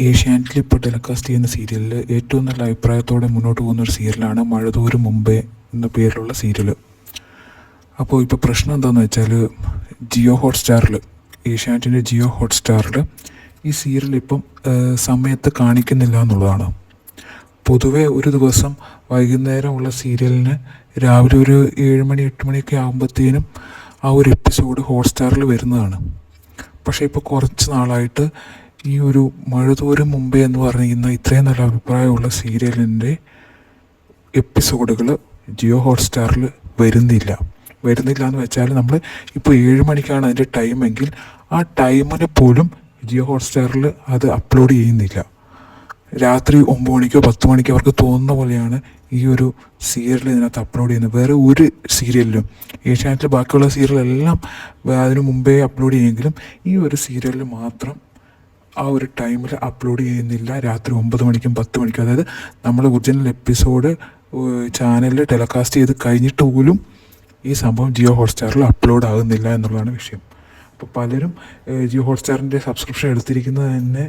ഏഷ്യാനെറ്റിൽ ഇപ്പോൾ ടെലികാസ്റ്റ് ചെയ്യുന്ന സീരിയലിൽ ഏറ്റവും നല്ല അഭിപ്രായത്തോടെ മുന്നോട്ട് പോകുന്ന ഒരു സീരിയലാണ് മഴതോരും മുമ്പേ എന്ന പേരിലുള്ള സീരിയൽ. അപ്പോൾ ഇപ്പോൾ പ്രശ്നം എന്താണെന്ന് വെച്ചാൽ ജിയോ ഹോട്ട്സ്റ്റാറിൽ, ഏഷ്യാനെറ്റിൻ്റെ ജിയോ ഹോട്ട്സ്റ്റാറിൽ ഈ സീരിയൽ ഇപ്പം സമയത്ത് കാണിക്കുന്നില്ല എന്നുള്ളതാണ്. പൊതുവേ ഒരു ദിവസം വൈകുന്നേരമുള്ള സീരിയലിന് രാവിലെ ഒരു 7 മണി 8 മണിയൊക്കെ ആകുമ്പോഴത്തേനും ആ ഒരു എപ്പിസോഡ് ഹോട്ട്സ്റ്റാറിൽ വരുന്നതാണ്. പക്ഷേ ഇപ്പോൾ കുറച്ച് നാളായിട്ട് ഈ ഒരു മഴതോരും മുമ്പേ എന്ന് പറയുന്ന ഇത്രയും നല്ല അഭിപ്രായമുള്ള സീരിയലിൻ്റെ എപ്പിസോഡുകൾ ജിയോ ഹോട്ട്സ്റ്റാറിൽ വരുന്നില്ല എന്ന് വെച്ചാൽ നമ്മൾ ഇപ്പോൾ 7 മണിക്കാണ് അതിൻ്റെ ടൈമെങ്കിൽ ആ ടൈമിന് പോലും ജിയോ ഹോട്ട്സ്റ്റാറിൽ അത് അപ്ലോഡ് ചെയ്യുന്നില്ല. രാത്രി 9 മണിക്കോ 10 മണിക്കോ അവർക്ക് തോന്നുന്ന പോലെയാണ് ഈ ഒരു സീരിയൽ ഇതിനകത്ത് അപ്ലോഡ് ചെയ്യുന്നത്. വേറെ ഒരു സീരിയലിലും, ഏഷ്യാനെറ്റിൽ ബാക്കിയുള്ള സീരിയലെല്ലാം അതിനു മുമ്പേ അപ്ലോഡ് ചെയ്യുമെങ്കിലും ഈ ഒരു സീരിയലിൽ മാത്രം ആ ഒരു ടൈമിൽ അപ്ലോഡ് ചെയ്യുന്നില്ല. രാത്രി 9 മണിക്കും 10 മണിക്കും, അതായത് നമ്മൾ ഒറിജിനൽ എപ്പിസോഡ് ചാനലിൽ ടെലികാസ്റ്റ് ചെയ്ത് കഴിഞ്ഞിട്ട് പോലും ഈ സംഭവം ജിയോ ഹോട്ട്സ്റ്റാറിൽ അപ്ലോഡ് ആകുന്നില്ല എന്നുള്ളതാണ് വിഷയം. അപ്പോൾ പലരും ജിയോ ഹോട്ട്സ്റ്റാറിൻ്റെ സബ്സ്ക്രിപ്ഷൻ എടുത്തിരിക്കുന്നത് തന്നെ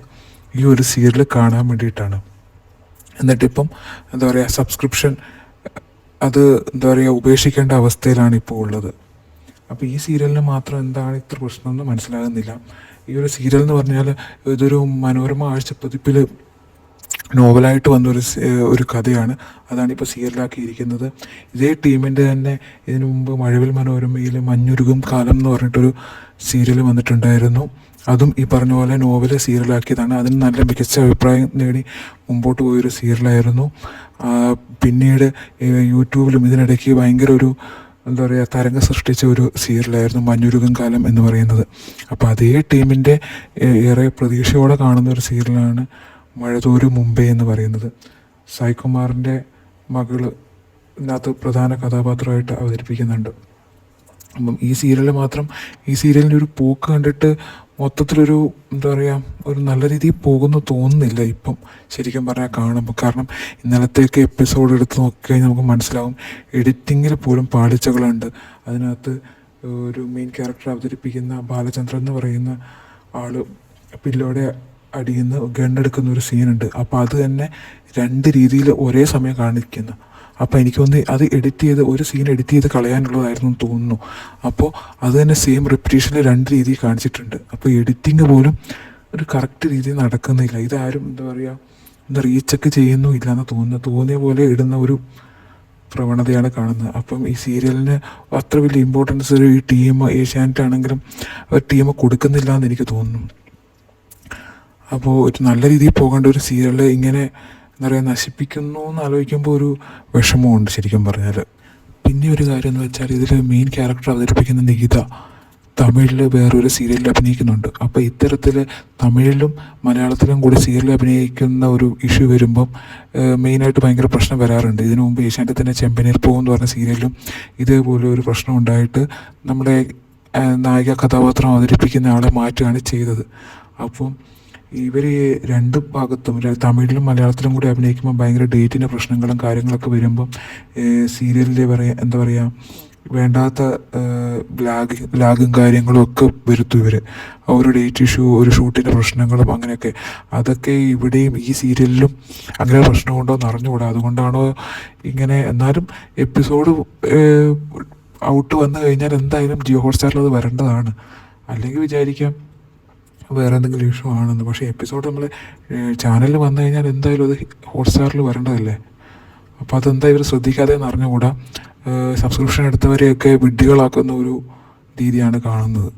ഈ ഒരു സീരിയൽ കാണാൻ വേണ്ടിയിട്ടാണ്. എന്നിട്ടിപ്പം എന്താ പറയുക, സബ്സ്ക്രിപ്ഷൻ അത് എന്താ പറയുക ഉപേക്ഷിക്കേണ്ട അവസ്ഥയിലാണ് ഇപ്പോൾ ഉള്ളത്. അപ്പോൾ ഈ സീരിയലിന് മാത്രം എന്താണ് ഇത്ര പ്രശ്നമെന്ന് മനസ്സിലാകുന്നില്ല. ഈ ഒരു സീരിയൽ എന്ന് പറഞ്ഞാൽ ഇതൊരു മനോരമ ആഴ്ചപ്പതിപ്പിൽ നോവലായിട്ട് വന്നൊരു ഒരു കഥയാണ്. അതാണിപ്പോൾ സീരിയലാക്കിയിരിക്കുന്നത്. ഇതേ ടീമിൻ്റെ തന്നെ ഇതിനു മുമ്പ് മഴവിൽ മനോരമയിൽ മഞ്ഞുരുകും കാലം എന്ന് പറഞ്ഞിട്ടൊരു സീരിയൽ വന്നിട്ടുണ്ടായിരുന്നു. അതും ഈ പറഞ്ഞ പോലെ നോവൽ സീരിയലാക്കിയതാണ്. അതിന് നല്ല മികച്ച അഭിപ്രായം നേടി മുമ്പോട്ട് പോയൊരു സീരിയലായിരുന്നു. പിന്നീട് യൂട്യൂബിലും ഇതിനിടയ്ക്ക് ഭയങ്കര ഒരു എന്താ പറയുക തരംഗം സൃഷ്ടിച്ച ഒരു സീരിയലായിരുന്നു മഞ്ഞുരുകും കാലം എന്ന് പറയുന്നത്. അപ്പോൾ അതേ ടീമിൻ്റെ ഏറെ പ്രതീക്ഷയോടെ കാണുന്ന ഒരു സീരിയലാണ് മഴതോരും മുമ്പേ എന്ന് പറയുന്നത്. സായ്കുമാറിൻ്റെ മകള് ഇതിനകത്ത് പ്രധാന കഥാപാത്രമായിട്ട് അവതരിപ്പിക്കുന്നുണ്ട്. അപ്പം ഈ സീരിയലിൻ്റെ ഒരു പോക്ക് കണ്ടിട്ട് മൊത്തത്തിലൊരു എന്താ പറയുക ഒരു നല്ല രീതിയിൽ പോകുന്നു തോന്നുന്നില്ല ഇപ്പം ശരിക്കും പറഞ്ഞാൽ കാണുമ്പോൾ. കാരണം ഇന്നലത്തേക്ക് എപ്പിസോഡ് എടുത്ത് നോക്കിക്കഴിഞ്ഞാൽ നമുക്ക് മനസ്സിലാവും എഡിറ്റിങ്ങിൽ പോലും പാളിച്ചകളുണ്ട്. അതിനകത്ത് ഒരു മെയിൻ ക്യാരക്ടർ അവതരിപ്പിക്കുന്ന ബാലചന്ദ്രൻ എന്ന് പറയുന്ന ആൾ പില്ലോടെ അടിയുന്ന ഗണ്ണെടുക്കുന്ന ഒരു സീനുണ്ട്. അപ്പോൾ അത് തന്നെ 2 രീതിയിൽ ഒരേ സമയം കാണിക്കുന്നു. അപ്പോൾ എനിക്ക് തോന്നി അത് ഒരു സീൻ എഡിറ്റ് ചെയ്ത് കളയാനുള്ളതായിരുന്നു എന്ന് തോന്നുന്നു. അപ്പോൾ അത് തന്നെ സെയിം റിപ്പീറ്റേഷനിൽ 2 രീതിയിൽ കാണിച്ചിട്ടുണ്ട്. അപ്പോൾ എഡിറ്റിങ് പോലും ഒരു കറക്റ്റ് രീതിയിൽ നടക്കുന്നില്ല. ഇതാരും എന്താ പറയുക റീചെക്ക് ചെയ്യുന്നു ഇല്ലയെന്ന് തോന്നിയ പോലെ ഇടുന്ന ഒരു പ്രവണതയാണ് കാണുന്നത്. അപ്പം ഈ സീരിയലിന് അത്ര വലിയ ഇമ്പോർട്ടൻസ് ഈ ടീം ഏഷ്യാനെറ്റ് ആണെങ്കിലും ഒരു ടീം കൊടുക്കുന്നില്ല എന്ന് എനിക്ക് തോന്നുന്നു. അപ്പോൾ ഒരു നല്ല രീതിയിൽ പോകേണ്ട ഒരു സീരിയൽ ഇങ്ങനെ എന്താ പറയുക നശിപ്പിക്കുന്നു എന്ന് ആലോചിക്കുമ്പോൾ ഒരു വിഷമമുണ്ട് ശരിക്കും പറഞ്ഞാൽ. പിന്നെ ഒരു കാര്യം എന്ന് വെച്ചാൽ ഇതിൽ മെയിൻ ക്യാരക്ടർ അവതരിപ്പിക്കുന്ന നികിത തമിഴിൽ വേറൊരു സീരിയലിൽ അഭിനയിക്കുന്നുണ്ട്. അപ്പോൾ ഇത്തരത്തിൽ തമിഴിലും മലയാളത്തിലും കൂടി സീരിയലിൽ അഭിനയിക്കുന്ന ഒരു ഇഷ്യൂ വരുമ്പം മെയിനായിട്ട് ഭയങ്കര പ്രശ്നം വരാറുണ്ട്. ഇതിനു മുമ്പ് ഏഷ്യാനെറ്റിൽ തന്നെ ചെമ്പനീർ പൂവ് എന്ന് പറഞ്ഞ സീരിയലിലും ഇതേപോലെ ഒരു പ്രശ്നം ഉണ്ടായിട്ട് നമ്മുടെ നായിക കഥാപാത്രം അവതരിപ്പിക്കുന്ന ആളെ മാറ്റുകയാണ് ചെയ്തത്. അപ്പം ഇവർ 2 ഭാഗത്തും തമിഴിലും മലയാളത്തിലും കൂടി അഭിനയിക്കുമ്പോൾ ഭയങ്കര ഡേറ്റിൻ്റെ പ്രശ്നങ്ങളും കാര്യങ്ങളൊക്കെ വരുമ്പം സീരിയലിലെ എന്താ പറയുക വേണ്ടാത്ത ലാഗും കാര്യങ്ങളും ഒക്കെ വരുത്തും ഇവർ. ഒരു ഡേറ്റ് ഇഷ്യൂ, ഒരു ഷൂട്ടിൻ്റെ പ്രശ്നങ്ങളും അങ്ങനെയൊക്കെ. അതൊക്കെ ഇവിടെയും ഈ സീരിയലിലും അങ്ങനെ പ്രശ്നമുണ്ടോ എന്ന് അറിഞ്ഞുകൂടാ. അതുകൊണ്ടാണോ ഇങ്ങനെ. എന്നാലും എപ്പിസോഡ് ഔട്ട് വന്നു കഴിഞ്ഞാൽ എന്തായാലും ജിയോ ഹോട്ട്സ്റ്റാറിൽ അത് വരേണ്ടതാണ്. അല്ലെങ്കിൽ വിചാരിക്കാം വേറെ എന്തെങ്കിലും ഇഷ്യൂ ആണെന്ന്. പക്ഷേ എപ്പിസോഡ് നമ്മൾ ചാനലിൽ വന്നു കഴിഞ്ഞാൽ എന്തായാലും അത് ഹോട്ട്സ്റ്റാറിൽ വരേണ്ടതല്ലേ. അപ്പോൾ അതെന്താ ഇവർ ശ്രദ്ധിക്കാതെ എന്ന് അറിഞ്ഞുകൂടാ. സബ്സ്ക്രിപ്ഷൻ എടുത്തവരെയൊക്കെ വിഡ്ഢികളാക്കുന്ന ഒരു രീതിയാണ് കാണുന്നത്.